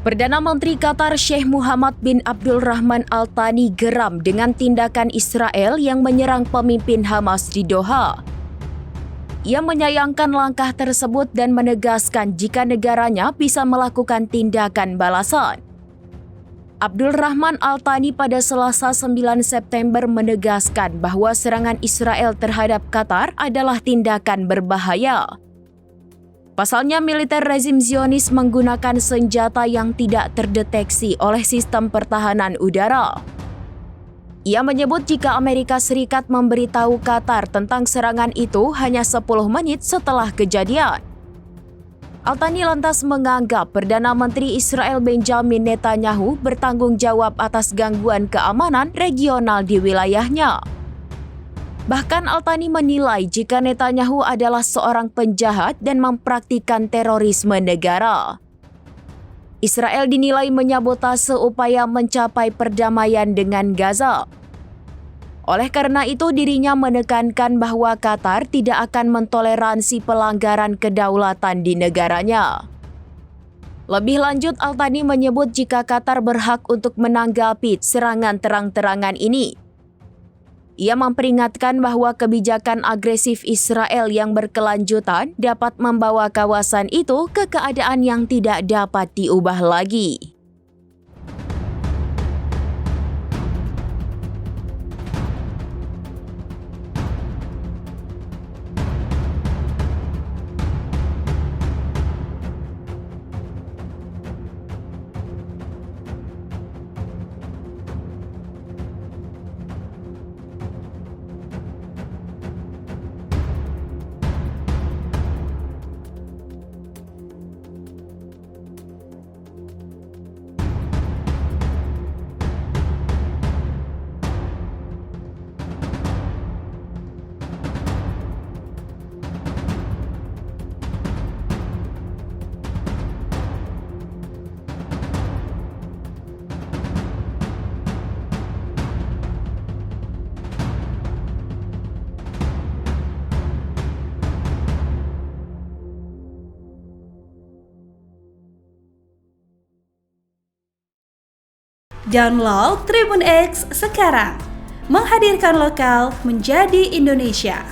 Perdana Menteri Qatar Sheikh Muhammad bin Abdul Rahman Al Thani geram dengan tindakan Israel yang menyerang pemimpin Hamas di Doha. Ia menyayangkan langkah tersebut dan menegaskan jika negaranya bisa melakukan tindakan balasan. Abdul Rahman Al Thani pada Selasa 9 September menegaskan bahwa serangan Israel terhadap Qatar adalah tindakan berbahaya. Pasalnya, militer rezim Zionis menggunakan senjata yang tidak terdeteksi oleh sistem pertahanan udara. Ia menyebut jika Amerika Serikat memberitahu Qatar tentang serangan itu hanya 10 menit setelah kejadian. Al Thani lantas menganggap Perdana Menteri Israel Benjamin Netanyahu bertanggung jawab atas gangguan keamanan regional di wilayahnya. Bahkan Al Thani menilai jika Netanyahu adalah seorang penjahat dan mempraktikkan terorisme negara. Israel dinilai menyabotase upaya mencapai perdamaian dengan Gaza. Oleh karena itu, dirinya menekankan bahwa Qatar tidak akan mentoleransi pelanggaran kedaulatan di negaranya. Lebih lanjut, Al Thani menyebut jika Qatar berhak untuk menanggapi serangan terang-terangan ini. Ia memperingatkan bahwa kebijakan agresif Israel yang berkelanjutan dapat membawa kawasan itu ke keadaan yang tidak dapat diubah lagi. Download Tribun X sekarang, menghadirkan lokal menjadi Indonesia.